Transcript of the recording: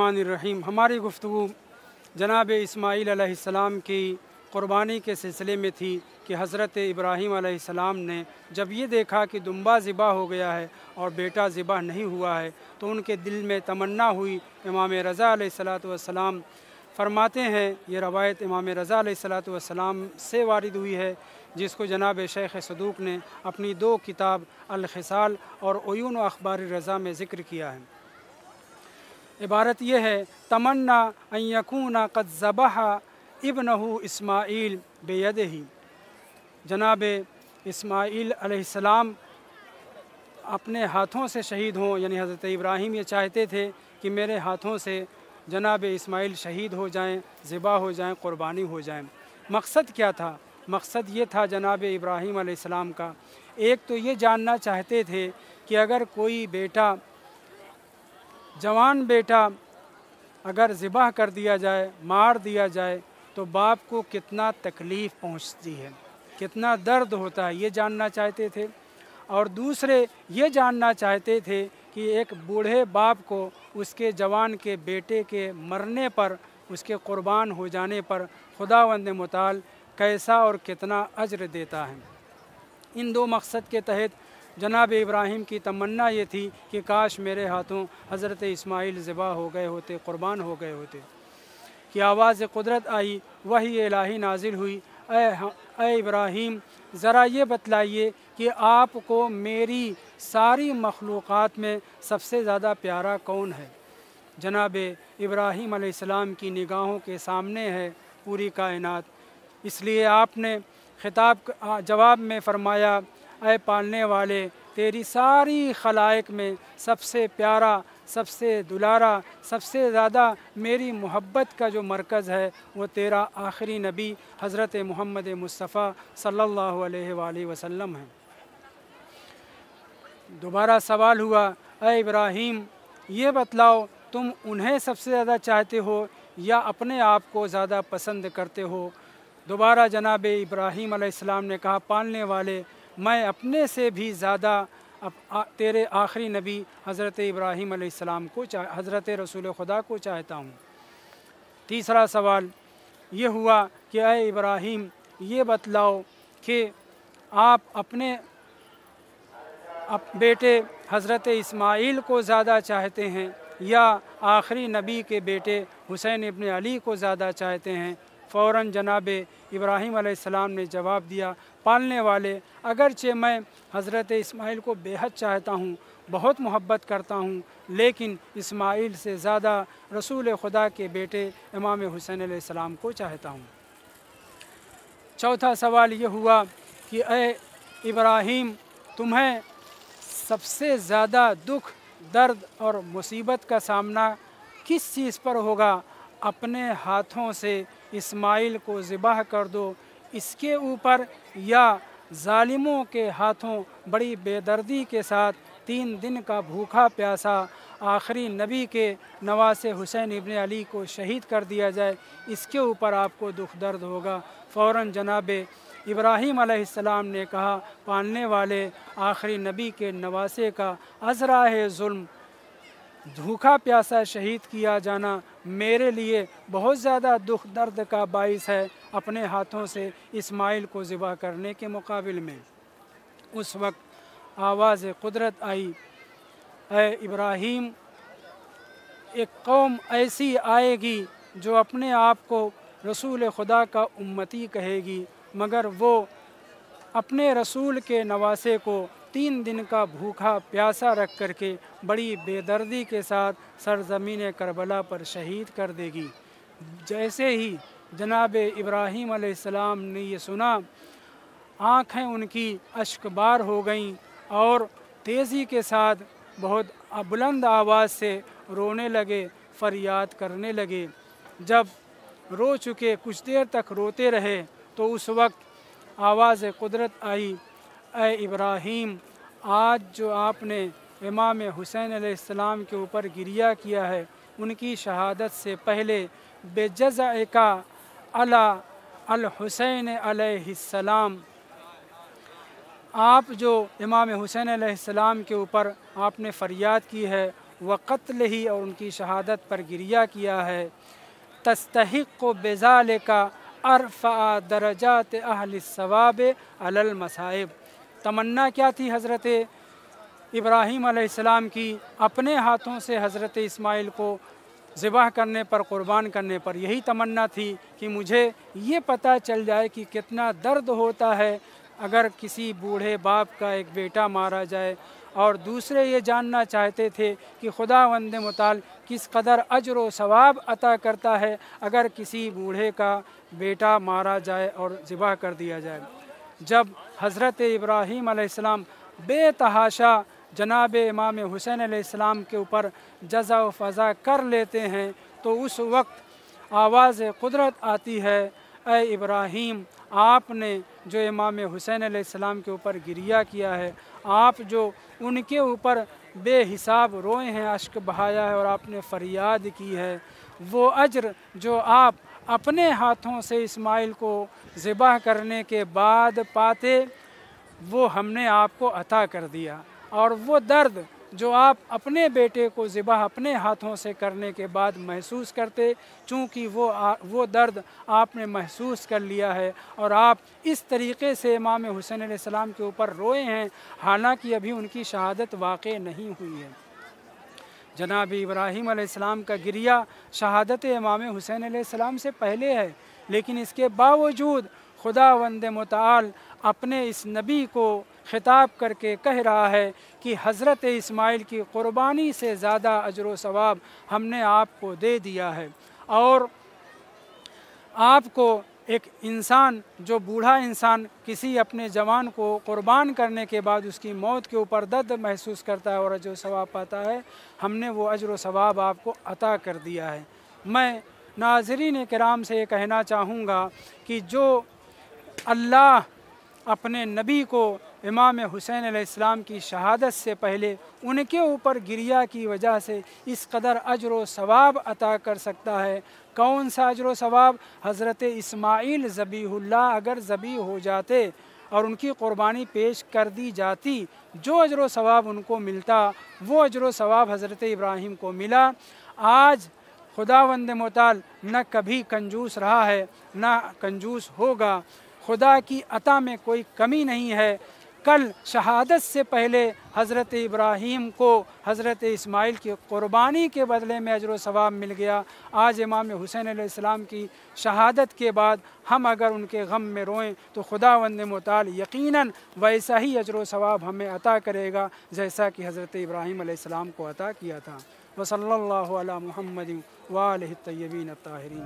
बिस्मिल्लाहिर्रहमानिर्रहीम। हमारी गुफ्तगू जनाब इस्माईल अलैहिस्सलाम की क़ुरबानी के सिलसिले में थी कि हज़रत इब्राहीम अलैहिस्सलाम ने जब ये देखा कि दुम्बा ज़िबा हो गया है और बेटा ज़िबा नहीं हुआ है तो उनके दिल में तमन्ना हुई। इमाम रज़ा अलैहिस्सलातु वस्सलाम फरमाते हैं, ये रवायत इमाम रज़ा अलैहिस्सलातु वस्सलाम से वारिद हुई है, जिसको जनाब शेख सदूक़ ने अपनी 2 किताब अल-खिसाल और उयून व अख़बार रज़ा में ज़िक्र किया है। इबारत यह है, तमन्ना अन यकूना क़द ज़बहा इब्नहु इस्माईल बेयदिही। जनाब इस्माईल अलैहिस्सलाम अपने हाथों से शहीद हों, यानी हज़रत इब्राहीम ये चाहते थे कि मेरे हाथों से जनाब इस्माईल शहीद हो जाएं, ज़िबा हो जाएं, क़ुरबानी हो जाएं। मकसद क्या था? मकसद ये था जनाब इब्राहीम अलैहिस्सलाम का, एक तो ये जानना चाहते थे कि अगर कोई बेटा, जवान बेटा अगर ज़िबा कर दिया जाए, मार दिया जाए, तो बाप को कितना तकलीफ़ पहुंचती है, कितना दर्द होता है, ये जानना चाहते थे। और दूसरे ये जानना चाहते थे कि एक बूढ़े बाप को उसके जवान के बेटे के मरने पर, उसके क़ुरबान हो जाने पर खुदावंद मुताल कैसा और कितना अज्र देता है। इन 2 मकसद के तहत जनाब इब्राहीम की तमन्ना ये थी कि काश मेरे हाथों हज़रत इस्माईल ज़िबा हो गए होते, क़ुरबान हो गए होते। कि आवाज़ कुदरत आई, वही इलाही नाजिल हुई, ऐ इब्राहीम ज़रा ये बतलाइए कि आपको मेरी सारी मखलूक़ात में सबसे ज़्यादा प्यारा कौन है। जनाब इब्राहीम अलैहिस्सलाम की निगाहों के सामने है पूरी कायनात, इसलिए आपने खिताब जवाब में फ़रमाया, ऐ पालने वाले, तेरी सारी खलाइक में सबसे प्यारा, सबसे दुलारा, सबसे ज़्यादा मेरी मोहब्बत का जो मरकज़ है वो तेरा आखिरी नबी हज़रत मुहम्मद मुस्तफ़ा सल्लल्लाहु अलैहि वसल्लम है। दोबारा सवाल हुआ, ऐ इब्राहीम ये बतलाओ तुम उन्हें सबसे ज़्यादा चाहते हो या अपने आप को ज़्यादा पसंद करते हो। दोबारा जनाब इब्राहीम अलैहिस्सलाम ने कहा, पालने वाले, मैं अपने से भी ज़्यादा तेरे आखिरी नबी हज़रत इब्राहीम अलैहिस्सलाम को हज़रत रसूल खुदा को चाहता हूँ। तीसरा सवाल ये हुआ कि ऐ इब्राहीम ये बतलाओ कि आप अपने बेटे हज़रत इस्माईल को ज़्यादा चाहते हैं या आखिरी नबी के बेटे हुसैन इब्न अली को ज़्यादा चाहते हैं। फ़ौरन जनाब इब्राहीम अलैहिस्सलाम ने जवाब दिया, पालने वाले, अगरचे मैं हज़रत इस्माईल को बेहद चाहता हूँ, बहुत मोहब्बत करता हूँ, लेकिन इस्माईल से ज़्यादा रसूल खुदा के बेटे इमाम हुसैन अलैहिस्सलाम को चाहता हूँ। चौथा सवाल ये हुआ कि ऐ इब्राहीम तुम्हें सबसे ज़्यादा दुख, दर्द और मुसीबत का सामना किस चीज़ पर होगा। अपने हाथों से इस्माईल को ज़िबाह कर दो, इसके ऊपर, या ज़ालिमों के हाथों बड़ी बेदर्दी के साथ 3 दिन का भूखा प्यासा आखिरी नबी के नवासे हुसैन इब्न अली को शहीद कर दिया जाए, इसके ऊपर आपको दुख दर्द होगा। फ़ौरन जनाब इब्राहीम अलैहिस्सलाम ने कहा, पालने वाले, आखिरी नबी के नवासे का अज़राए ज़ुल्म, भूखा प्यासा शहीद किया जाना मेरे लिए बहुत ज़्यादा दुख दर्द का बाइस है अपने हाथों से इस्माईल को ज़िबा करने के मुकाबिल में। उस वक्त आवाज़ कुदरत आई, ऐ इब्राहीम एक कौम ऐसी आएगी जो अपने आप को रसूल खुदा का उम्मती कहेगी, मगर वो अपने रसूल के नवासे को 3 दिन का भूखा प्यासा रख करके बड़ी बेदर्दी के साथ सरज़मीन करबला पर शहीद कर देगी। जैसे ही जनाब इब्राहीम अलैहिस्सलाम ने ये सुना, आँखें उनकी अश्कबार हो गईं और तेज़ी के साथ बहुत बुलंद आवाज़ से रोने लगे, फरियाद करने लगे। जब रो चुके, कुछ देर तक रोते रहे, तो उस वक्त आवाज़ कुदरत आई, ऐ इब्राहीम आज जो आपने इमाम हुसैन अलैहिस्सलाम के ऊपर गिरिया किया है, उनकी शहादत से पहले बेजज़अका अला अल हुसैन अलैहिस्सलाम, आप जो इमाम हुसैन अलैहिस्सलाम के ऊपर आपने फ़रियाद की है, व क़त्लिही, और उनकी शहादत पर गिरिया किया है। तस्तहिक़्क़ु बिज़ालिका अरफ़अ दरजात अहल सवाब अलल मसाइब। तमन्ना क्या थी हज़रत इब्राहीम अलैहिस्सलाम की? अपने हाथों से हज़रत इस्माइल को ज़िबह करने पर, क़ुरबान करने पर यही तमन्ना थी कि मुझे ये पता चल जाए कि कितना दर्द होता है अगर किसी बूढ़े बाप का एक बेटा मारा जाए। और दूसरे ये जानना चाहते थे कि खुदावंद मुताल किस कदर अजर व सवाब अता करता है अगर किसी बूढ़े का बेटा मारा जाए और ज़िबह कर दिया जाए। जब हज़रत इब्राहीम अलैहिस्सलाम बेतहाशा जनाब इमाम हुसैन अलैहिस्सलाम के ऊपर जज़ा व फ़ज़ा कर लेते हैं तो उस वक्त आवाज़ कुदरत आती है, ऐ इब्राहीम, आपने जो इमाम हुसैन अलैहिस्सलाम के ऊपर गिरिया किया है, आप जो उनके ऊपर बेहिसाब रोए हैं, अश्क बहाया है और आपने फ़रियाद की है, वो अज्र जो आप अपने हाथों से इस्माइल को ज़िबह करने के बाद पाते, वो हमने आपको अता कर दिया। और वो दर्द जो आप अपने बेटे को ज़िबह अपने हाथों से करने के बाद महसूस करते, चूँकि वो दर्द आपने महसूस कर लिया है और आप इस तरीक़े से इमाम हुसैन अलैहिस्सलाम के ऊपर रोए हैं, हालांकि अभी उनकी शहादत वाक़ई नहीं हुई है। जनाब इब्राहीम अलैहिस्सलाम का गिरिया शहादत इमाम हुसैन अलैहिस्सलाम से पहले है, लेकिन इसके बावजूद खुदावंद मुताल अपने इस नबी को ख़िताब करके कह रहा है कि हज़रत इस्माइल की क़ुरबानी से ज़्यादा अजर व सवाब हमने आपको दे दिया है। और आपको एक इंसान, जो बूढ़ा इंसान किसी अपने जवान को क़ुरबान करने के बाद उसकी मौत के ऊपर दर्द महसूस करता है और अजर व सवाब पाता है, हमने वो अजर व सवाब आपको अता कर दिया है। मैं नाज़रीन किराम से ये कहना चाहूँगा कि जो अल्लाह अपने नबी को इमाम हुसैन अलैहिस्सलाम की शहादत से पहले उनके ऊपर गिरिया की वजह से इस कदर अजर व सवाब अता कर सकता है, कौन सा अजर व सवाब? हज़रत इस्माइल ज़बीहुल्लाह अगर ज़बी हो जाते और उनकी क़ुरबानी पेश कर दी जाती, जो अजर व सवाब उनको मिलता वो अजर व सवाब हज़रत इब्राहीम को मिला। आज खुदावंद मुताल न कभी कंजूस रहा है न कंजूस होगा, खुदा की अता में कोई कमी नहीं है। कल शहादत से पहले हज़रत इब्राहीम को हज़रत इस्माइल की क़ुरबानी के बदले में अजर व सवाब मिल गया। आज इमाम हुसैन अलैहिस्सलाम की शहादत के बाद हम अगर उनके गम में रोएं तो खुदावंद मुताल यकीनन वैसा ही अजर व सवाब हमें अता करेगा जैसा कि हज़रत इब्राहीम अलैहिस्सलाम को अता किया था। वसल्लल्लाहु अला मुहम्मदिन व आलिहि तय्यबीन अत्ताहिरीन।